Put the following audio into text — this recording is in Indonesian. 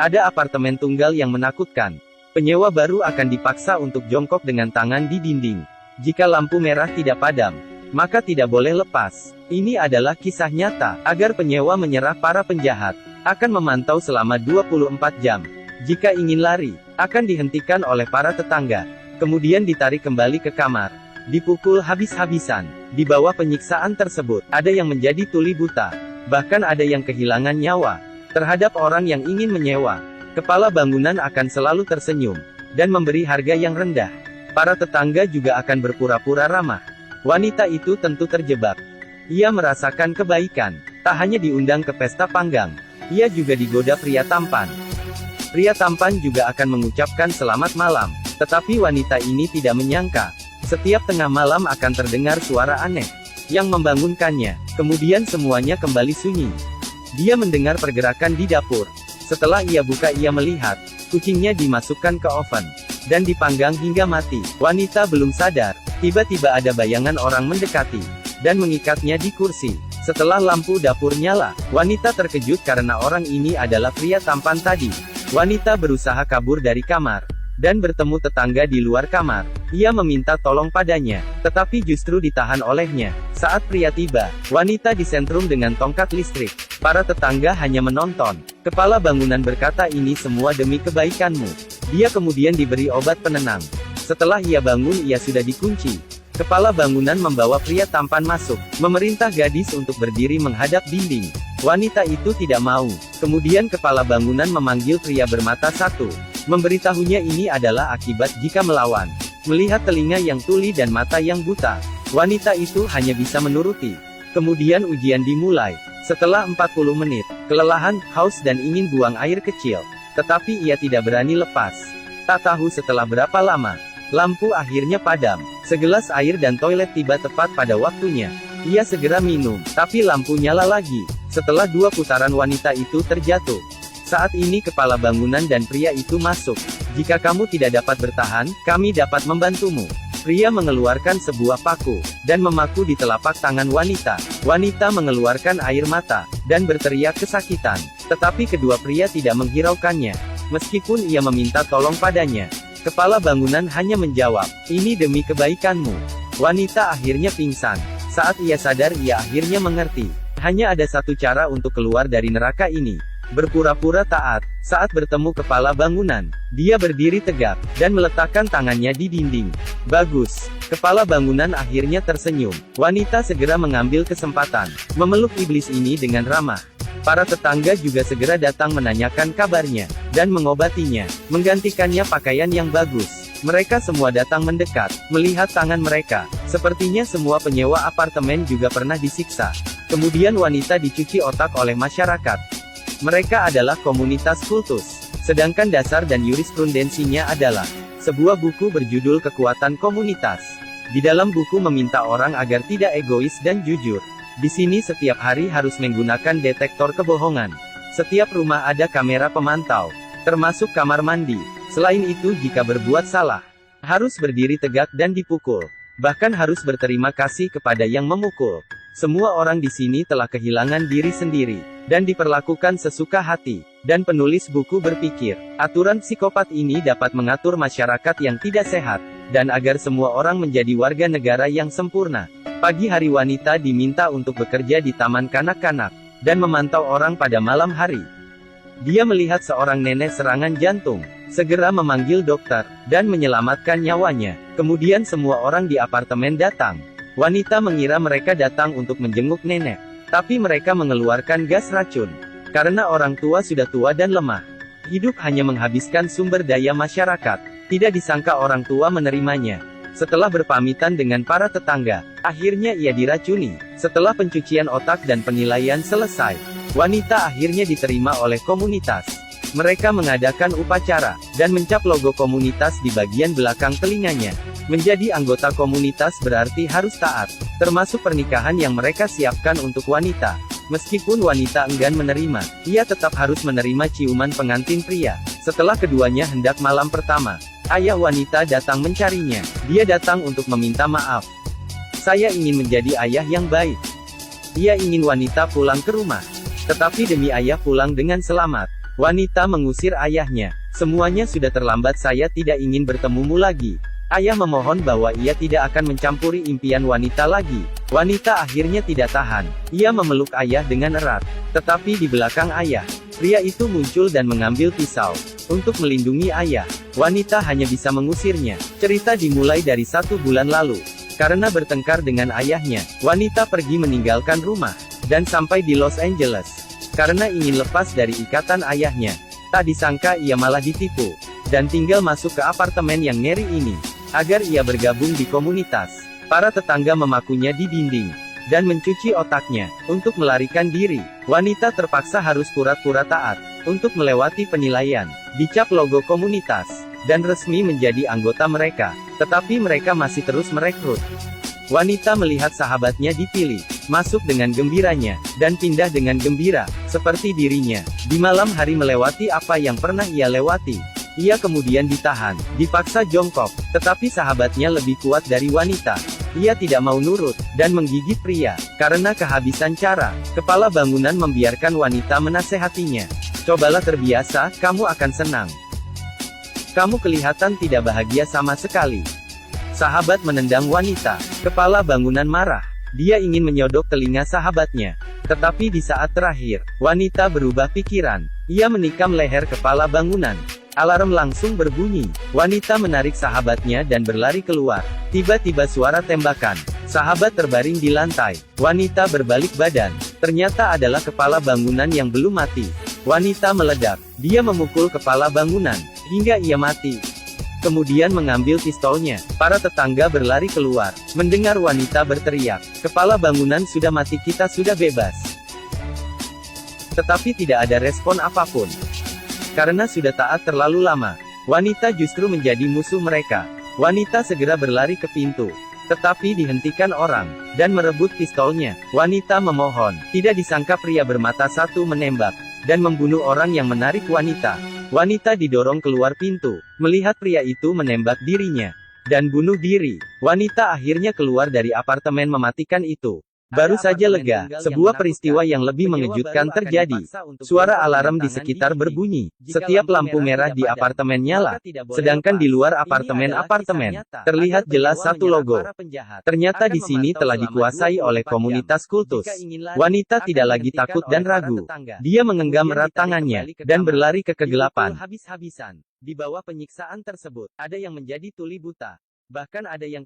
Ada apartemen tunggal yang menakutkan. Penyewa baru akan dipaksa untuk jongkok dengan tangan di dinding. Jika lampu merah tidak padam, maka tidak boleh lepas. Ini adalah kisah nyata. Agar penyewa menyerah, para penjahat akan memantau selama 24 jam. Jika ingin lari, akan dihentikan oleh para tetangga. Kemudian ditarik kembali ke kamar. Dipukul habis-habisan. Di bawah penyiksaan tersebut, ada yang menjadi tuli buta. Bahkan ada yang kehilangan nyawa. Terhadap orang yang ingin menyewa, kepala bangunan akan selalu tersenyum dan memberi harga yang rendah. Para tetangga juga akan berpura-pura ramah. Wanita itu tentu terjebak. Ia merasakan kebaikan. Tak hanya diundang ke pesta panggang, ia juga digoda pria tampan. Pria tampan juga akan mengucapkan selamat malam. Tetapi wanita ini tidak menyangka, setiap tengah malam akan terdengar suara aneh yang membangunkannya. Kemudian semuanya kembali sunyi. Dia mendengar pergerakan di dapur. Setelah ia buka, ia melihat kucingnya dimasukkan ke oven dan dipanggang hingga mati. Wanita belum sadar. Tiba-tiba ada bayangan orang mendekati dan mengikatnya di kursi. Setelah lampu dapur nyala, wanita terkejut karena orang ini adalah pria tampan tadi. Wanita berusaha kabur dari kamar dan bertemu tetangga di luar kamar. Ia meminta tolong padanya, tetapi justru ditahan olehnya. Saat pria tiba, wanita disentrum dengan tongkat listrik. Para tetangga hanya menonton. Kepala bangunan berkata, "Ini semua demi kebaikanmu." Dia kemudian diberi obat penenang. Setelah ia bangun, ia sudah dikunci. Kepala bangunan membawa pria tampan masuk, memerintah gadis untuk berdiri menghadap dinding. Wanita itu tidak mau. Kemudian kepala bangunan memanggil pria bermata satu. Memberitahunya ini adalah akibat jika melawan. Melihat telinga yang tuli dan mata yang buta, wanita itu hanya bisa menuruti. Kemudian ujian dimulai. Setelah 40 menit, kelelahan, haus dan ingin buang air kecil. Tetapi ia tidak berani lepas. Tak tahu setelah berapa lama, lampu akhirnya padam. Segelas air dan toilet tiba tepat pada waktunya. Ia segera minum, tapi lampu nyala lagi. Setelah 2 putaran, wanita itu terjatuh. Saat ini kepala bangunan dan pria itu masuk. "Jika kamu tidak dapat bertahan, kami dapat membantumu." Pria mengeluarkan sebuah paku dan memaku di telapak tangan wanita. Wanita mengeluarkan air mata dan berteriak kesakitan. Tetapi kedua pria tidak menghiraukannya. Meskipun ia meminta tolong padanya, kepala bangunan hanya menjawab, "Ini demi kebaikanmu." Wanita akhirnya pingsan. Saat ia sadar, ia akhirnya mengerti. Hanya ada satu cara untuk keluar dari neraka ini. Berpura-pura taat. Saat bertemu kepala bangunan, dia berdiri tegak dan meletakkan tangannya di dinding. "Bagus." Kepala bangunan akhirnya tersenyum. Wanita segera mengambil kesempatan memeluk iblis ini dengan ramah. Para tetangga juga segera datang menanyakan kabarnya dan mengobatinya, menggantikannya pakaian yang bagus. Mereka semua datang mendekat, melihat tangan mereka. Sepertinya semua penyewa apartemen juga pernah disiksa. Kemudian wanita dicuci otak oleh masyarakat. Mereka adalah komunitas kultus. Sedangkan dasar dan jurisprudensinya adalah sebuah buku berjudul Kekuatan Komunitas. Di dalam buku meminta orang agar tidak egois dan jujur. Di sini setiap hari harus menggunakan detektor kebohongan. Setiap rumah ada kamera pemantau, termasuk kamar mandi. Selain itu, jika berbuat salah, harus berdiri tegak dan dipukul. Bahkan harus berterima kasih kepada yang memukul. Semua orang di sini telah kehilangan diri sendiri dan diperlakukan sesuka hati. Dan penulis buku berpikir, aturan psikopat ini dapat mengatur masyarakat yang tidak sehat, dan agar semua orang menjadi warga negara yang sempurna. Pagi hari wanita diminta untuk bekerja di taman kanak-kanak, dan memantau orang pada malam hari. Dia melihat seorang nenek serangan jantung, segera memanggil dokter, dan menyelamatkan nyawanya. Kemudian semua orang di apartemen datang. Wanita mengira mereka datang untuk menjenguk nenek, tapi mereka mengeluarkan gas racun. Karena orang tua sudah tua dan lemah, hidup hanya menghabiskan sumber daya masyarakat. Tidak disangka orang tua menerimanya. Setelah berpamitan dengan para tetangga, akhirnya ia diracuni. Setelah pencucian otak dan penilaian selesai, wanita akhirnya diterima oleh komunitas. Mereka mengadakan upacara, dan mencap logo komunitas di bagian belakang telinganya. Menjadi anggota komunitas berarti harus taat, termasuk pernikahan yang mereka siapkan untuk wanita. Meskipun wanita enggan menerima, ia tetap harus menerima ciuman pengantin pria. Setelah keduanya hendak malam pertama, ayah wanita datang mencarinya. Dia datang untuk meminta maaf. "Saya ingin menjadi ayah yang baik." Ia ingin wanita pulang ke rumah. Tetapi demi ayah pulang dengan selamat. Wanita mengusir ayahnya. Semuanya sudah terlambat, saya tidak ingin bertemumu lagi. Ayah memohon bahwa ia tidak akan mencampuri impian wanita lagi. Wanita akhirnya tidak tahan. Ia memeluk ayah dengan erat. Tetapi di belakang ayah, pria itu muncul dan mengambil pisau. Untuk melindungi ayah, wanita hanya bisa mengusirnya. Cerita dimulai dari 1 bulan lalu. Karena bertengkar dengan ayahnya, wanita pergi meninggalkan rumah, dan sampai di Los Angeles. Karena ingin lepas dari ikatan ayahnya, tak disangka ia malah ditipu, dan tinggal masuk ke apartemen yang ngeri ini, agar ia bergabung di komunitas. Para tetangga memakunya di dinding, dan mencuci otaknya. Untuk melarikan diri, wanita terpaksa harus pura-pura taat, untuk melewati penilaian, dicap logo komunitas, dan resmi menjadi anggota mereka. Tetapi mereka masih terus merekrut. Wanita melihat sahabatnya dipilih, masuk dengan gembiranya, dan pindah dengan gembira, seperti dirinya. Di malam hari melewati apa yang pernah ia lewati. Ia kemudian ditahan, dipaksa jongkok, tetapi sahabatnya lebih kuat dari wanita. Ia tidak mau nurut, dan menggigit pria. Karena kehabisan cara, kepala bangunan membiarkan wanita menasehatinya. Cobalah terbiasa, kamu akan senang. Kamu kelihatan tidak bahagia sama sekali. Sahabat menendang wanita. Kepala bangunan marah. Dia ingin menyodok telinga sahabatnya. Tetapi di saat terakhir, wanita berubah pikiran. Ia menikam leher kepala bangunan. Alarm langsung berbunyi. Wanita menarik sahabatnya dan berlari keluar. Tiba-tiba suara tembakan. Sahabat terbaring di lantai. Wanita berbalik badan. Ternyata adalah kepala bangunan yang belum mati. Wanita meledak. Dia memukul kepala bangunan, hingga ia mati. Kemudian mengambil pistolnya. Para tetangga berlari keluar. Mendengar wanita berteriak, "Kepala bangunan sudah mati, kita sudah bebas." Tetapi tidak ada respon apapun. Karena sudah taat terlalu lama, wanita justru menjadi musuh mereka. Wanita segera berlari ke pintu. Tetapi dihentikan orang, dan merebut pistolnya. Wanita memohon. Tidak disangka pria bermata satu menembak, dan membunuh orang yang menarik wanita. Wanita didorong keluar pintu, melihat pria itu menembak dirinya, dan bunuh diri. Wanita akhirnya keluar dari apartemen mematikan itu. Baru saja lega, sebuah peristiwa yang lebih mengejutkan terjadi. Suara alarm di sekitar berbunyi. Setiap lampu merah di apartemen nyala. Sedangkan di luar apartemen terlihat jelas satu logo. Ternyata di sini telah dikuasai oleh komunitas kultus. Wanita tidak lagi takut dan ragu. Dia menggenggam erat tangannya, dan berlari ke kegelapan. Di bawah penyiksaan tersebut, ada yang menjadi tuli buta. Bahkan ada yang